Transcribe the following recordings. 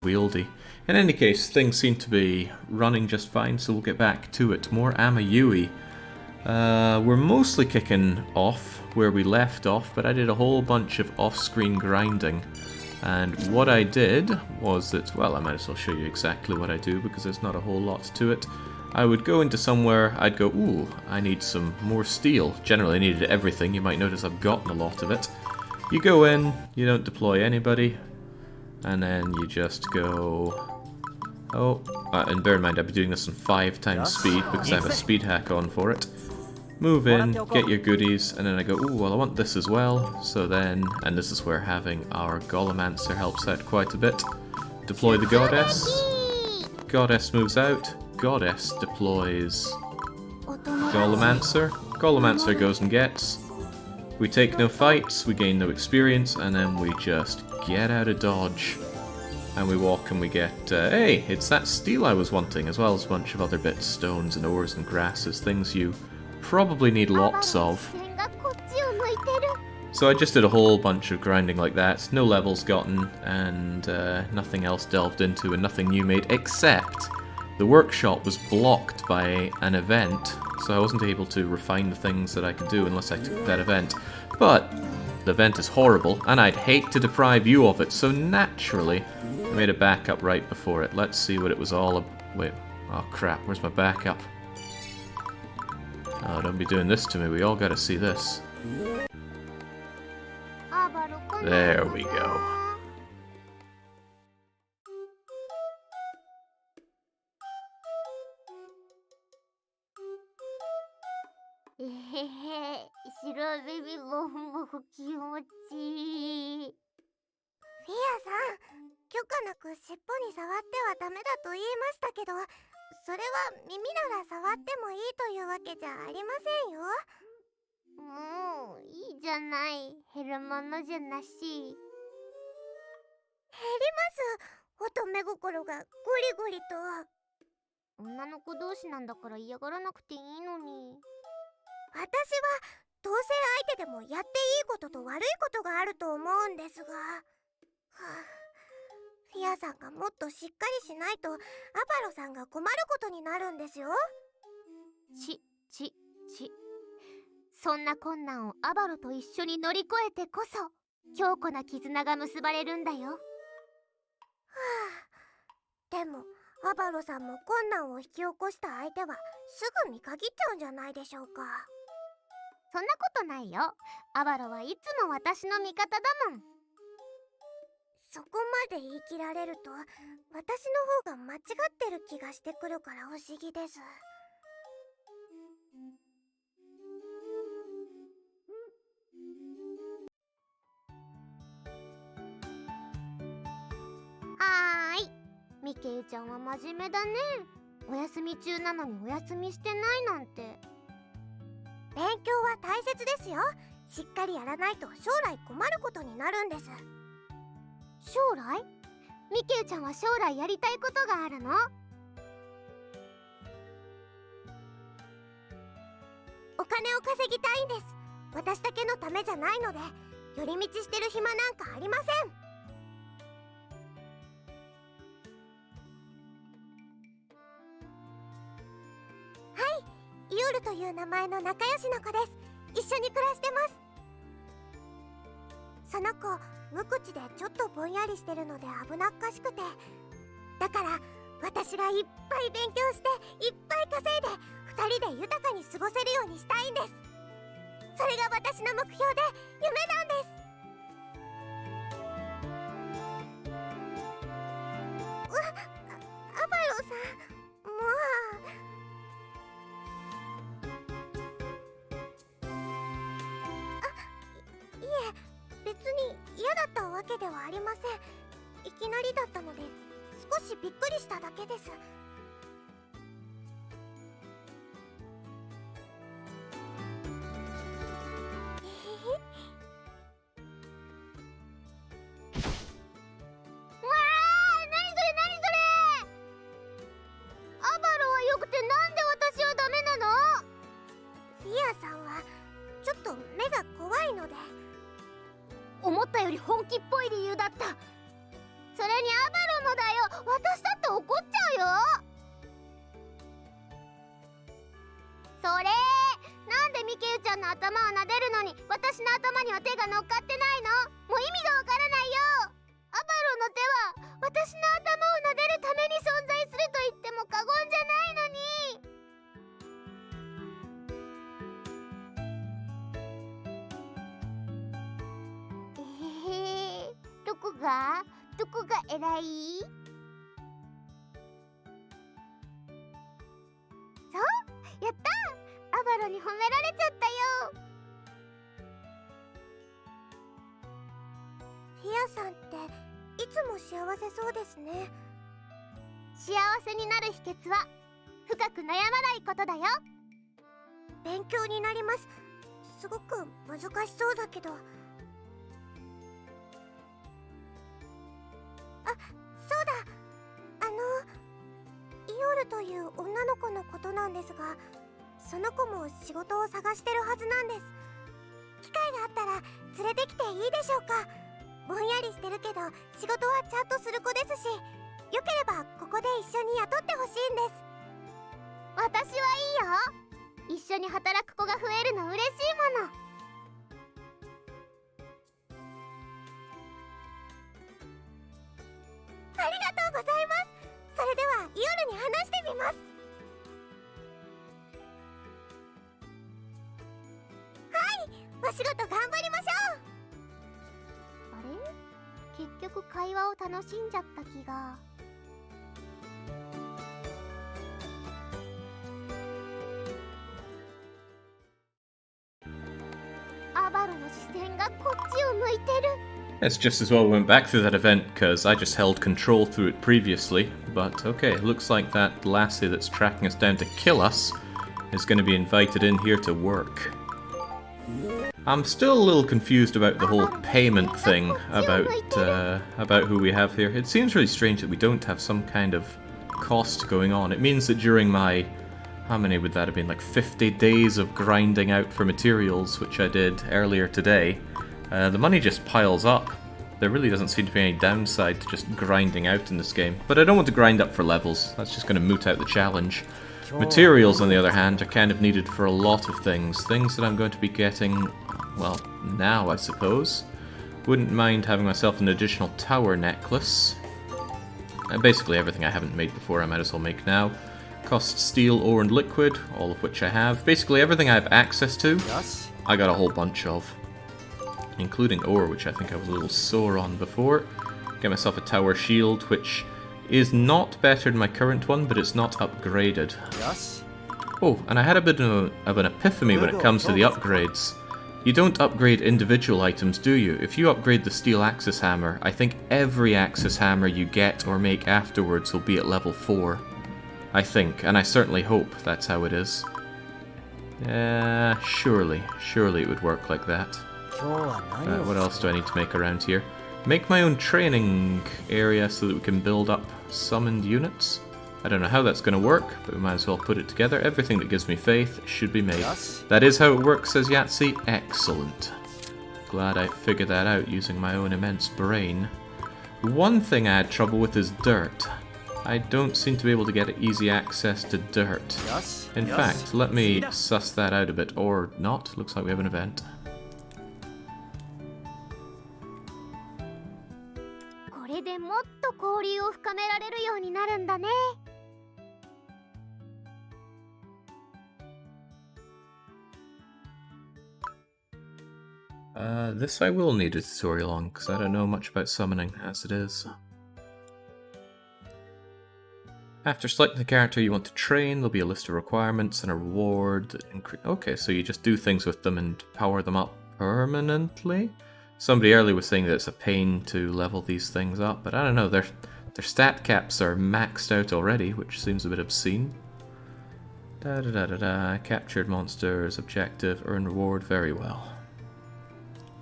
wieldy. In any case, things seem to be running just fine, so we'll get back to it. More Amayui. We're mostly kicking off where we left off, but I did a whole bunch of off-screen grinding. And what I did was that, well, I might as well show you exactly what I do because there's not a whole lot to it. I would go into somewhere, I'd go, ooh, I need some more steel. Generally I needed everything, you might notice I've gotten a lot of it. You go in, you don't deploy anybody, and then you just go... Oh, and bear in mind I'd be doing this in 5 times speed because I have a speed hack on for it. Move in, get your goodies, and then I go, ooh, well I want this as well. So then, and this is where having our Golemancer helps out quite a bit. Deploy the Goddess. Goddess moves out. Goddess deploys Golemancer. Golemancer goes and gets. We take no fights, we gain no experience, and then we just get out of dodge. And we walk and we get, hey, it's that steel I was wanting, as well as a bunch of other bits, stones and ores and grasses, things you probably need lots of. So I just did a whole bunch of grinding like that, no levels gotten, and nothing else delved into, and nothing new made, except the workshop was blocked by an event, so I wasn't able to refine the things that I could do unless I took that event. But the event is horrible, and I'd hate to deprive you of it, so naturally I made a backup right before it. Let's see what it was all about. Wait, oh crap, where's my backup? Oh, don't be doing this to me, we all gotta see this. There we go. 頭には手が乗っかってないの？もう意味がわからないよ。アバロの手は私の頭を撫でるために存在すると言っても過言じゃないのに。どこが偉い？そう、やった！アバロに褒められちゃったよ。ヒヤさんっていつも幸せそうですね。幸せになる秘訣は深く悩まないことだよ。勉強になります。すごく難しそうだけど。あ、そうだ。イオルという女の子のことなんですが、その子も仕事を探してるはずなんです。機会があったら連れてきていいでしょうか。ぼんやりしてるけど仕事はちゃんとする子ですし、よければここで一緒に雇ってほしいんです。私はいいよ。一緒に働く子が増えるの嬉しいもの。ありがとうございます。それではイオルに話してみます。はい、お仕事頑張りましょう。あれ？結局会話を楽しんじゃった気が。アバロの視線がこっちを向いてる。It's just as well we went back through that event, because I just held control through it previously. But okay, it looks like that lassie that's tracking us down to kill us is going to be invited in here to work. I'm still a little confused about the whole payment thing, about who we have here. It seems really strange that we don't have some kind of cost going on. It means that during my... how many would that have been? Like 50 days of grinding out for materials, which I did earlier today. The money just piles up. There really doesn't seem to be any downside to just grinding out in this game. But I don't want to grind up for levels. That's just going to moot out the challenge. Materials, on the other hand, are kind of needed for a lot of things. Things that I'm going to be getting, well, now I suppose. Wouldn't mind having myself an additional tower necklace. Basically everything I haven't made before I might as well make now. Costs steel, ore and liquid, all of which I have. Basically everything I have access to, I got a whole bunch of. Including ore, which I think I was a little sore on before. Get myself a tower shield, which is not better than my current one, but it's not upgraded. Oh, and I had a bit of an epiphany when it comes to the upgrades. You don't upgrade individual items, do you? If you upgrade the steel axis hammer, I think every axis hammer you get or make afterwards will be at level 4. I think, and I certainly hope that's how it is. Surely it would work like that. What else do I need to make around here? Make my own training area so that we can build up summoned units. I don't know how that's going to work, but we might as well put it together. Everything that gives me faith should be made. That is how it works, says Yahtzee. Excellent. Glad I figured that out using my own immense brain. One thing I had trouble with is dirt. I don't seem to be able to get easy access to dirt. In fact, let me suss that out a bit, or not. Looks like we have an event. This I will need a tutorial on, because I don't know much about summoning, as it is. After selecting the character you want to train, there'll be a list of requirements and a reward. Okay, so you just do things with them and power them up permanently? Somebody earlier was saying that it's a pain to level these things up, but I don't know, their stat caps are maxed out already, which seems a bit obscene. Captured monsters, objective, earn reward, very well.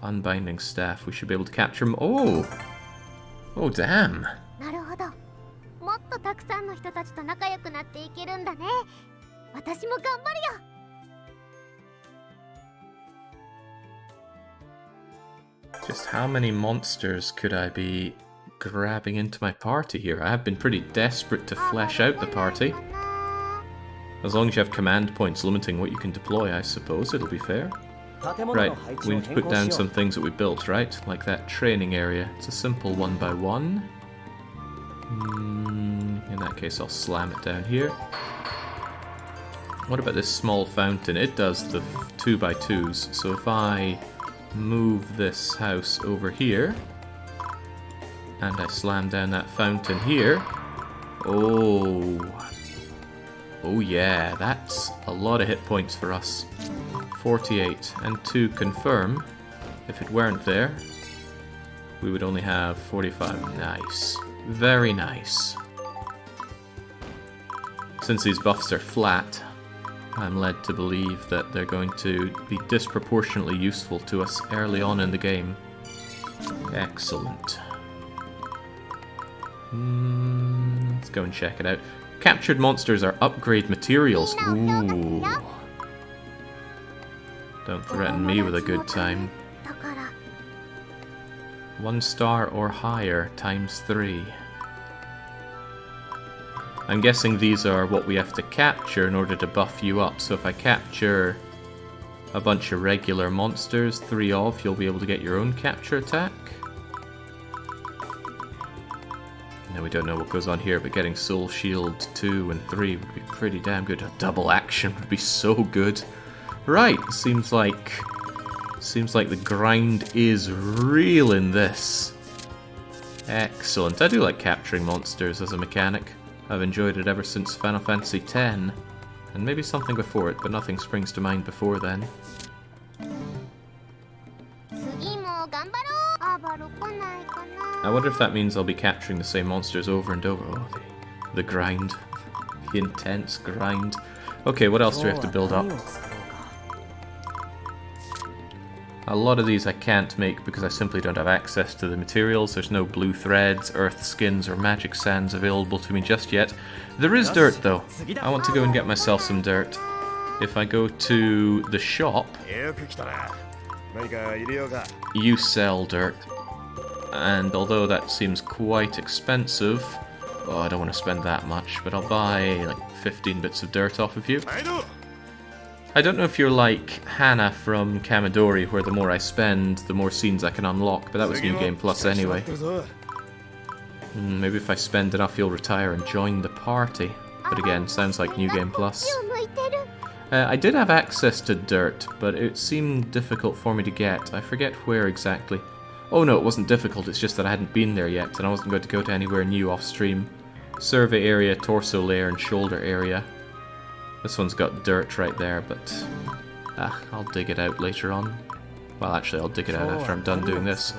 Unbinding staff, we should be able to capture them. Oh! Oh, damn! Just how many monsters could I be grabbing into my party here? I have been pretty desperate to flesh out the party. As long as you have command points limiting what you can deploy, I suppose it'll be fair. Right, we need to put down some things that we built, right? Like that training area. It's a simple 1x1. In that case, I'll slam it down here. What about this small fountain? It does the 2x2s. So if I move this house over here, and I slam down that fountain here. Oh yeah, that's a lot of hit points for us. 48. And to confirm, if it weren't there, we would only have 45. Nice. Very nice. Since these buffs are flat, I'm led to believe that they're going to be disproportionately useful to us early on in the game. Excellent. Let's go and check it out. Captured monsters are upgrade materials. Ooh. Don't threaten me with a good time. 1 star or higher, ×3. I'm guessing these are what we have to capture in order to buff you up. So if I capture a bunch of regular monsters, 3 of, you'll be able to get your own capture attack. Now we don't know what goes on here, but getting Soul Shield 2 and 3 would be pretty damn good. A double action would be so good. Right, seems like the grind is real in this. Excellent. I do like capturing monsters as a mechanic. I've enjoyed it ever since Final Fantasy X, and maybe something before it, but nothing springs to mind before then. I wonder if that means I'll be capturing the same monsters over and over. Oh, the grind. The intense grind. Okay, what else do we have to build up? A lot of these I can't make because I simply don't have access to the materials. There's no blue threads, earth skins, or magic sands available to me just yet. There is dirt though. I want to go and get myself some dirt. If I go to the shop, you sell dirt. And although that seems quite expensive, oh, I don't want to spend that much, but I'll buy like 15 bits of dirt off of you. I don't know if you're like Hannah from Kamidori, where the more I spend, the more scenes I can unlock, but that was New Game Plus anyway. Maybe if I spend enough you'll retire and join the party. But again, sounds like New Game Plus. I did have access to dirt, but it seemed difficult for me to get. I forget where exactly. Oh no, it wasn't difficult, it's just that I hadn't been there yet, and I wasn't going to go to anywhere new off-stream. Survey area, torso layer, and shoulder area. This one's got dirt right there, but I'll dig it out later on. Well, actually, I'll dig it out after I'm done doing this.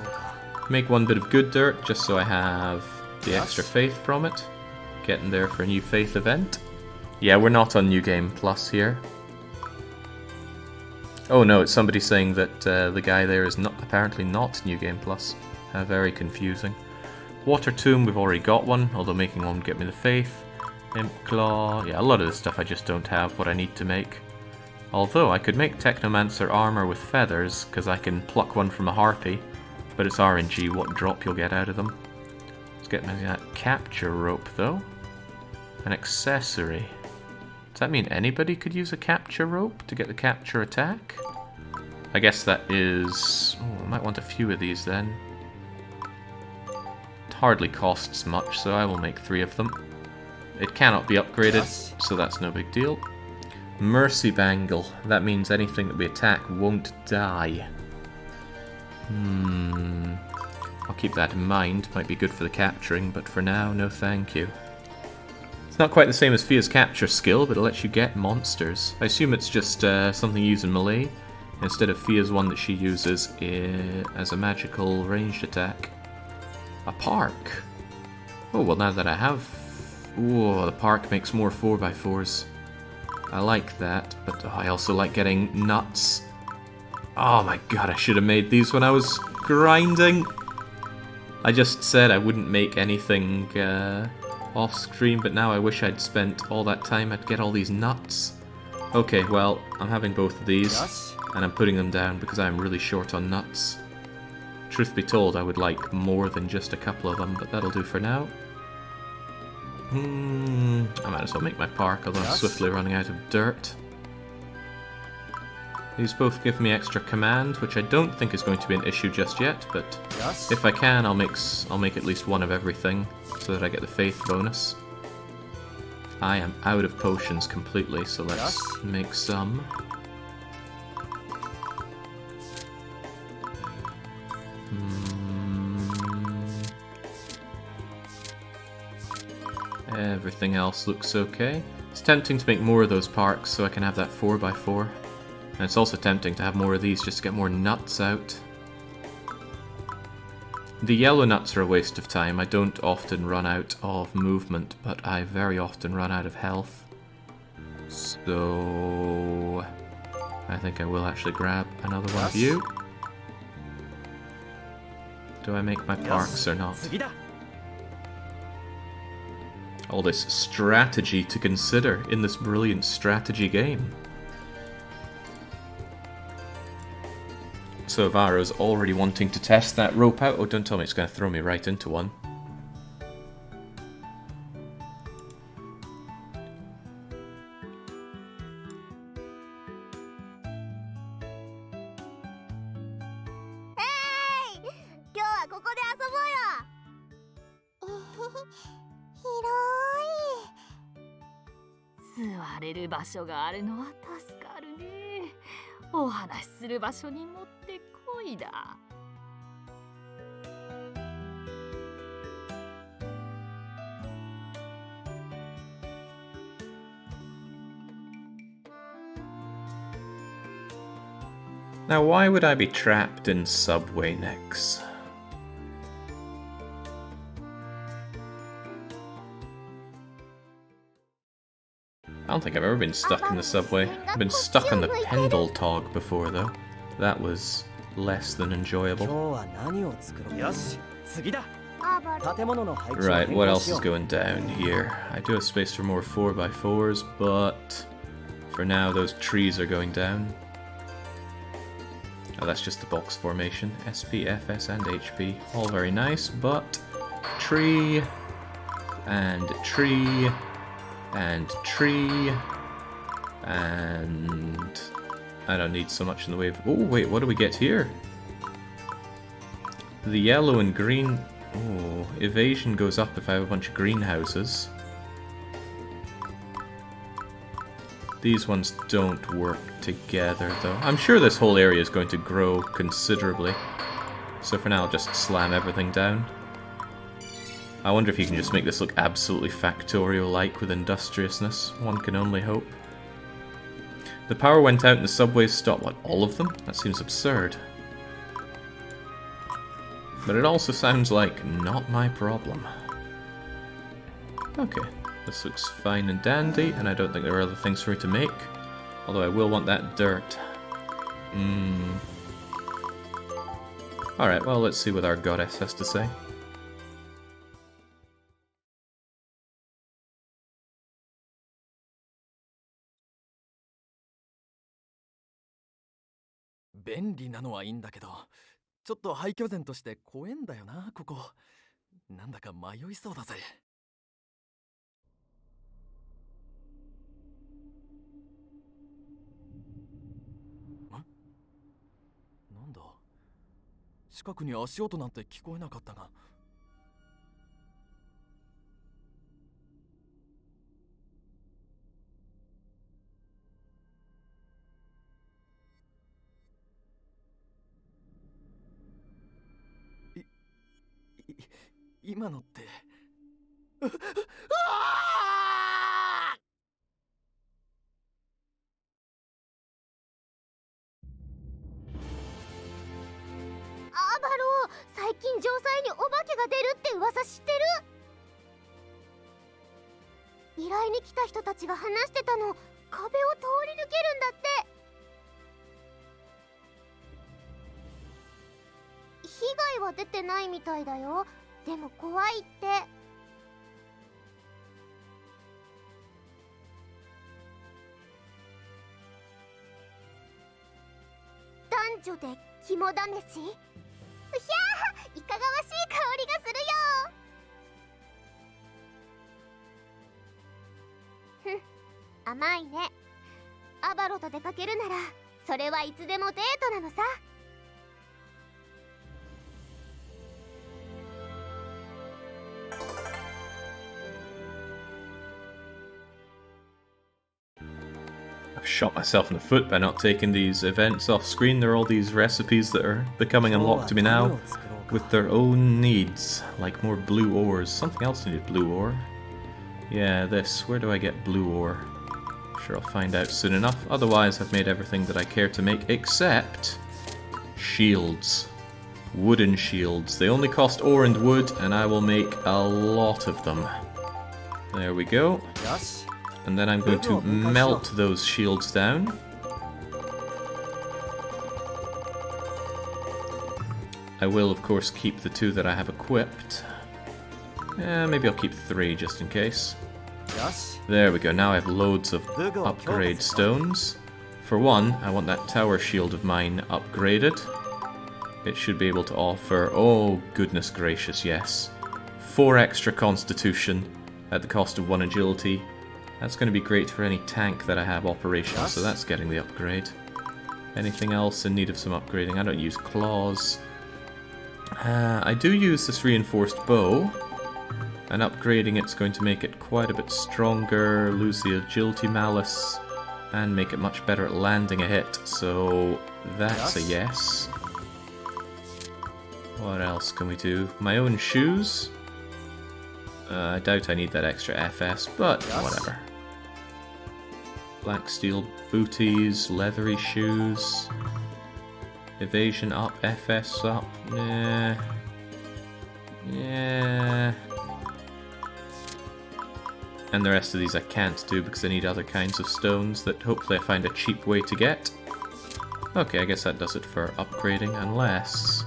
Make 1 bit of good dirt, just so I have the extra faith from it. Getting there for a new faith event. Yeah, we're not on New Game Plus here. Oh no, it's somebody saying that the guy there is apparently not New Game Plus. Very confusing. Water Tomb, we've already got one, although making one would get me the faith. Imp Claw, yeah, a lot of this stuff I just don't have what I need to make. Although I could make Technomancer armor with feathers, because I can pluck one from a harpy, but it's RNG what drop you'll get out of them. Let's get me that capture rope though. An accessory. Does that mean anybody could use a capture rope to get the capture attack? I guess that is... oh, I might want a few of these then. It hardly costs much, so I will make 3 of them. It cannot be upgraded, so that's no big deal. Mercy Bangle. That means anything that we attack won't die. I'll keep that in mind. Might be good for the capturing, but for now, no thank you. It's not quite the same as Fia's capture skill, but it lets you get monsters. I assume it's just something used in melee, instead of Fia's one that she uses as a magical ranged attack. A park. Oh, well now that I have... ooh, the park makes more 4x4s. I like that, but I also like getting nuts. Oh my god, I should have made these when I was grinding. I just said I wouldn't make anything off screen, but now I wish I'd spent all that time. I'd get all these nuts. Okay, well, I'm having both of these, and I'm putting them down because I'm really short on nuts. Truth be told, I would like more than just a couple of them, but that'll do for now. I might as well make my park, although I'm swiftly running out of dirt. These both give me extra command, which I don't think is going to be an issue just yet, but if I can, I'll make at least one of everything so that I get the faith bonus. I am out of potions completely, so let's make some. Everything else looks okay. It's tempting to make more of those parks so I can have that 4x4. And it's also tempting to have more of these just to get more nuts out. The yellow nuts are a waste of time. I don't often run out of movement, but I very often run out of health. So I think I will actually grab another one of you. Do I make my parks or not? All this strategy to consider in this brilliant strategy game. So Varo's already wanting to test that rope out. Oh, don't tell me it's going to throw me right into one. Hey! 今日はここで遊ぼうよ。広い。座れる場所があるのは助かるね。お話しする場所にもってこいだ。Now, why would I be trapped in subway necks? I don't think I've ever been stuck in the subway. I've been stuck on the Pendeltog before, though. That was less than enjoyable. Right, what else is going down here? I do have space for more 4x4s, but for now those trees are going down. Oh, that's just the box formation. SP, FS, and HP. All very nice, but tree, and tree, and tree, and I don't need so much in the way of... Oh, wait, what do we get here? The yellow and green... Oh, evasion goes up if I have a bunch of greenhouses. These ones don't work together, though. I'm sure this whole area is going to grow considerably. So for now, I'll just slam everything down. I wonder if you can just make this look absolutely factorial-like with industriousness. One can only hope. The power went out and the subways stopped. What, all of them? That seems absurd. But it also sounds like not my problem. Okay. This looks fine and dandy, and I don't think there are other things for me to make. Although I will want that dirt. Alright, well, let's see what our goddess has to say. Bendy なのはいいんだけど、ちょっと廃墟前として怖えんだよな、ここ。なんだか迷いそうだぜ。なんだ、近くに足音なんて聞こえなかったが。今のって。アバロー、最近城塞にお化けが出るって噂知ってる？依頼に来た人たちが話してたの、壁を通り抜けるんだって。被害は出てないみたいだよ。でも怖いって。男女で肝試し？うひゃー、いかがわしい香りがするよ。ふん、甘いね。アバロと出かけるならそれはいつでもデートなのさ。I've shot myself in the foot by not taking these events off screen. There are all these recipes that are becoming unlocked to me now with their own needs, like more blue ores. Something else needed blue ore. Yeah, this. Where do I get blue ore? Sure, I'll find out soon enough. Otherwise, I've made everything that I care to make, except shields. Wooden shields. They only cost ore and wood, and I will make a lot of them. There we go. And then I'm going to melt those shields down. I will, of course, keep the 2 that I have equipped. Maybe I'll keep 3 just in case. There we go, now I have loads of upgrade stones. For one, I want that tower shield of mine upgraded. It should be able to offer, oh goodness gracious, yes, 4 extra constitution at the cost of 1 agility. That's going to be great for any tank that I have operational, so that's getting the upgrade. Anything else in need of some upgrading? I don't use claws. I do use this reinforced bow, and upgrading it's going to make it quite a bit stronger, lose the agility malice, and make it much better at landing a hit, so that's a yes. What else can we do? My own shoes? I doubt I need that extra FS, but whatever. Black steel booties, leathery shoes. Evasion up, FS up. Nah. Yeah. And the rest of these I can't do because I need other kinds of stones that hopefully I find a cheap way to get. Okay, I guess that does it for upgrading, unless...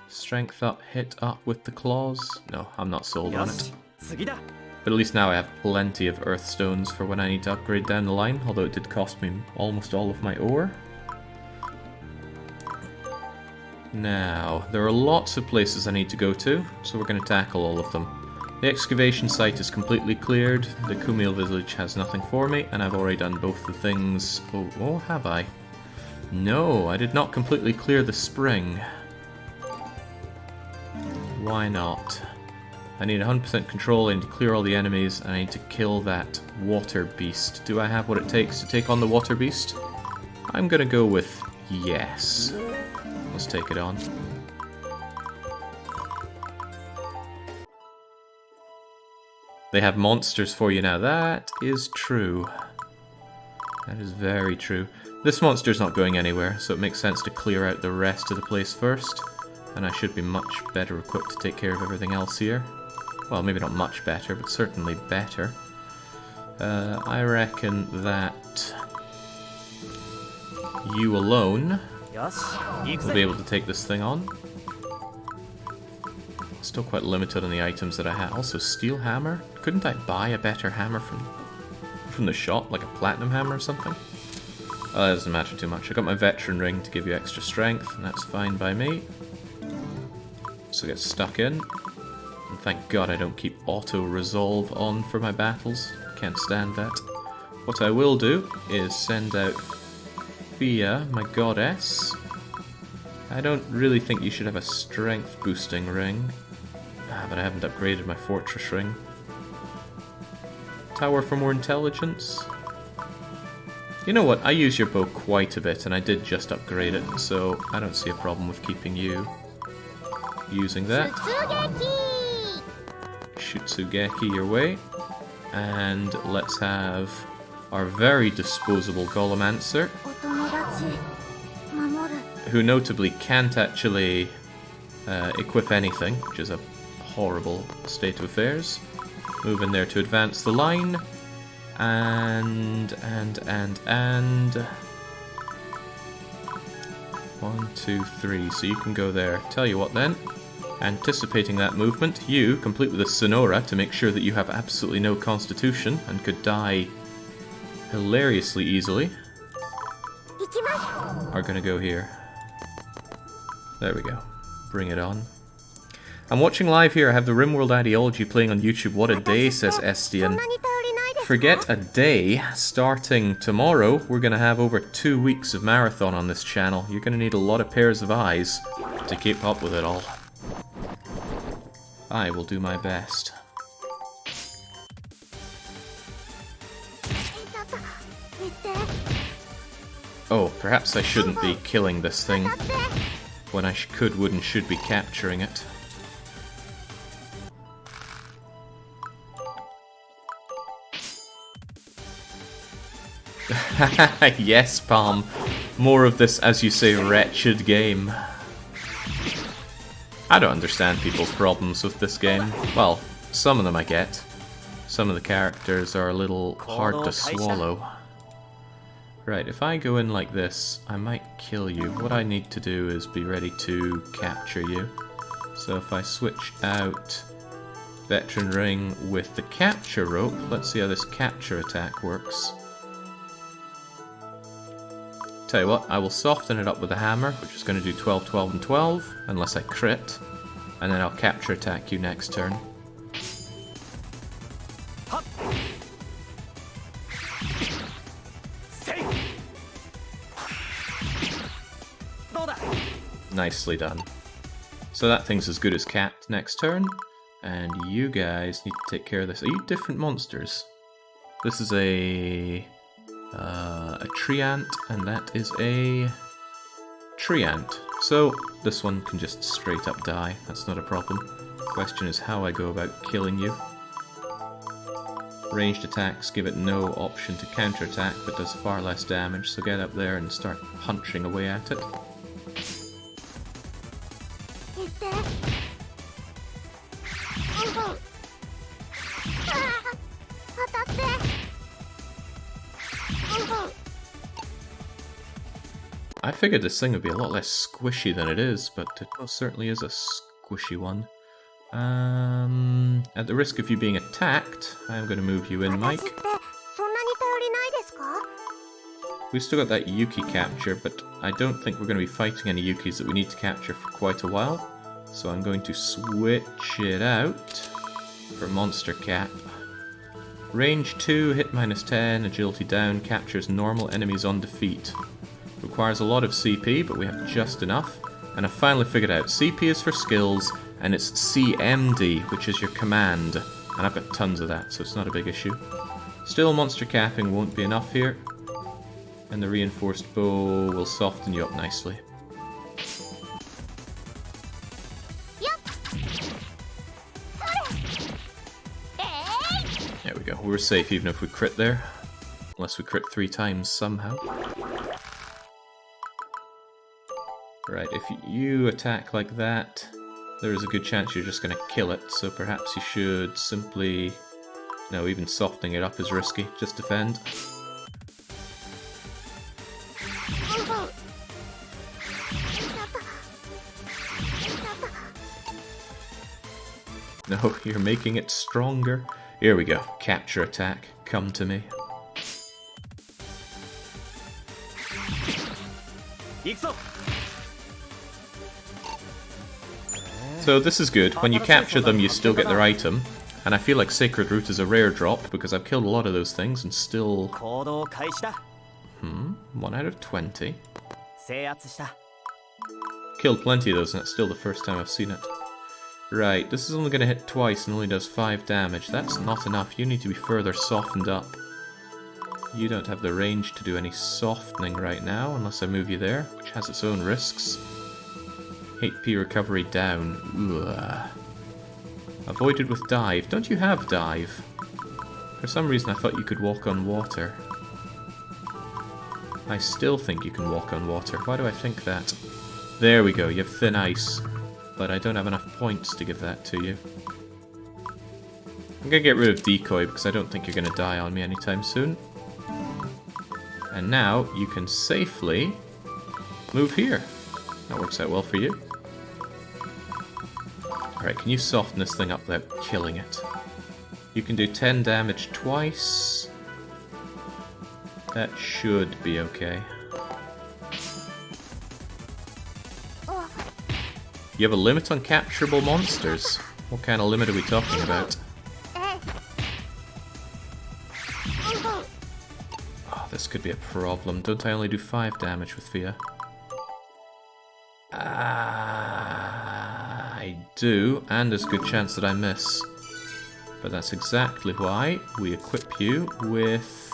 Strength up, hit up with the claws? No, I'm not sold on it. But at least now I have plenty of earth stones for when I need to upgrade down the line, although it did cost me almost all of my ore. Now, there are lots of places I need to go to, so we're going to tackle all of them. The excavation site is completely cleared, the Kumail village has nothing for me, and I've already done both the things... Oh, have I? No, I did not completely clear the spring. Why not? I need 100% control, I need to clear all the enemies, and I need to kill that water beast. Do I have what it takes to take on the water beast? I'm gonna go with yes. Let's take it on. They have monsters for you now. That is true. That is very true. This monster's not going anywhere, so it makes sense to clear out the rest of the place first. And I should be much better equipped to take care of everything else here. Well, maybe not much better, but certainly better. I reckon that you alone will be able to take this thing on. Still quite limited on the items that I have. Also, steel hammer. Couldn't I buy a better hammer from the shop, like a platinum hammer or something? Oh, that doesn't matter too much. I got my veteran ring to give you extra strength, and that's fine by me. So get stuck in. And thank God I don't keep auto-resolve on for my battles. Can't stand that. What I will do is send out Fia, my goddess. I don't really think you should have a strength boosting ring. But I haven't upgraded my fortress ring. Tower for more intelligence. You know what, I use your bow quite a bit and I did just upgrade it, so I don't see a problem with keeping you using that. Shutsugeki your way. And let's have our very disposable Golomancer, who notably can't actually equip anything, which is a horrible state of affairs. Move in there to advance the line. And 1, 2, 3, so you can go there. Tell you what then, anticipating that movement, you, complete with a Sonora to make sure that you have absolutely no constitution and could die hilariously easily, are gonna go here. There we go. Bring it on. I'm watching live here. I have the RimWorld ideology playing on YouTube. What a day, says Estian. forget a day. Starting tomorrow, we're going to have over 2 weeks of marathon on this channel. You're going to need a lot of pairs of eyes to keep up with it all. I will do my best. Oh, perhaps I shouldn't be killing this thing when I would and should be capturing it. Yes, Palm. More of this, as you say, wretched game. I don't understand people's problems with this game. Well, some of them I get. Some of the characters are a little hard to swallow. Right, if I go in like this, I might kill you. What I need to do is be ready to capture you. So if I switch out Veteran Ring with the capture rope, let's see how this capture attack works. Tell you what, I will soften it up with a hammer, which is going to do 12, 12, and 12, unless I crit. And then I'll capture attack you next turn. Nicely done. So that thing's as good as capped next turn. And you guys need to take care of this. Are you different monsters? This is a tree ant, and that is a tree ant. So this one can just straight up die. That's not a problem. Question is how I go about killing you. Ranged attacks give it no option to counterattack, but does far less damage, so get up there and start punching away at it. I figured this thing would be a lot less squishy than it is, but it most certainly is a squishy one. At the risk of you being attacked, I'm going to move you in, Mike. We've still got that Yuki capture, but I don't think we're going to be fighting any Yukis that we need to capture for quite a while. So I'm going to switch it out for Monster Cap. Range 2, hit -10, agility down, captures normal enemies on defeat. Requires a lot of CP, but we have just enough. And I finally figured out CP is for skills, and it's CMD, which is your command. And I've got tons of that, so it's not a big issue. Still, monster capping won't be enough here. And the reinforced bow will soften you up nicely. There we go, we're safe even if we crit there. Unless we crit 3 times somehow. Right, if you attack like that, there is a good chance you're just going to kill it, so perhaps you should simply... No, even softening it up is risky. Just defend. No, you're making it stronger. Here we go. Capture attack. Come to me. So this is good. When you capture them, you still get their item. And I feel like Sacred Root is a rare drop, because I've killed a lot of those things and still... 1 out of 20. Killed plenty of those, and that's still the first time I've seen it. Right, this is only going to hit twice and only does 5 damage. That's not enough. You need to be further softened up. You don't have the range to do any softening right now, unless I move you there, which has its own risks. HP recovery down. Ugh. Avoided with dive. Don't you have dive? For some reason I thought you could walk on water. I still think you can walk on water. Why do I think that? There we go, you have thin ice. But I don't have enough points to give that to you. I'm gonna get rid of decoy because I don't think you're gonna die on me anytime soon. And now you can safely move here. That works out well for you. Alright, can you soften this thing up without killing it? You can do 10 damage twice. That should be okay. You have a limit on capturable monsters. What kind of limit are we talking about? this could be a problem. Don't I only do 5 damage with Fia? I do, and there's a good chance that I miss. But that's exactly why we equip you with...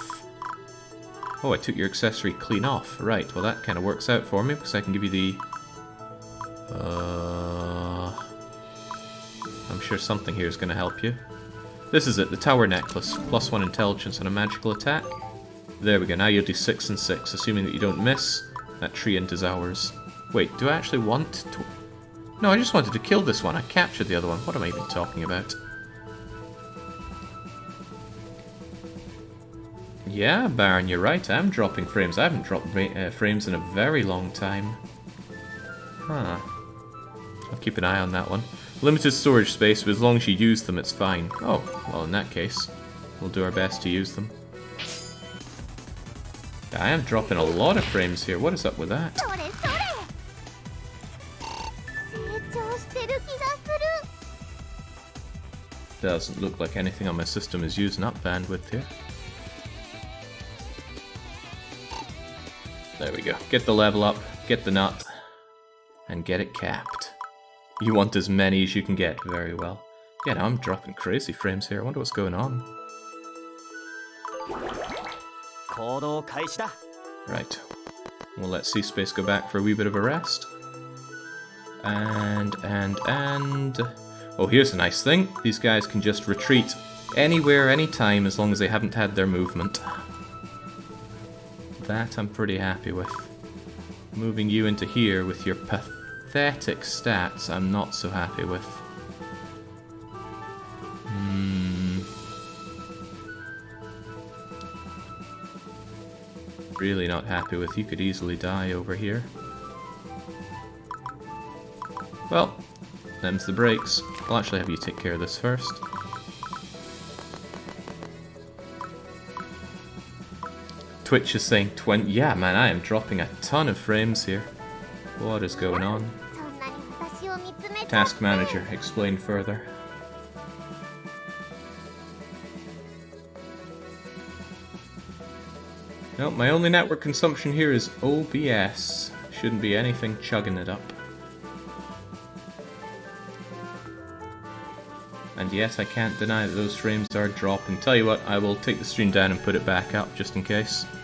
Oh, I took your accessory clean off. Right, well that kind of works out for me, because I can give you the... I'm sure something here is going to help you. This is it, the Tower Necklace. +1 intelligence and a magical attack. There we go, now you'll do 6 and 6, assuming that you don't miss. That treant is ours. Wait, do I actually want to... No, I just wanted to kill this one. I captured the other one. What am I even talking about? Yeah, Baron, you're right. I'm dropping frames. I haven't dropped frames in a very long time. Huh. I'll keep an eye on that one. Limited storage space, but as long as you use them, it's fine. Oh, well, in that case, we'll do our best to use them. Yeah, I am dropping a lot of frames here. What is up with that? Doesn't look like anything on my system is using up bandwidth here. There we go. Get the level up, get the nut, and get it capped. You want as many as you can get. Very well. Yeah, now I'm dropping crazy frames here. I wonder what's going on. Right. We'll let C-Space go back for a wee bit of a rest. And... Oh, here's a nice thing. These guys can just retreat anywhere, anytime, as long as they haven't had their movement. That I'm pretty happy with. Moving you into here with your pathetic stats, I'm not so happy with. Really not happy with. You could easily die over here. Well, them's the breaks. I'll actually have you take care of this first. Twitch is saying 20. Yeah, man, I am dropping a ton of frames here. What is going on? Task Manager, explain further. Nope, my only network consumption here is OBS. Shouldn't be anything chugging it up. And yet I can't deny that those frames are dropping. Tell you what, I will take the stream down and put it back up just in case.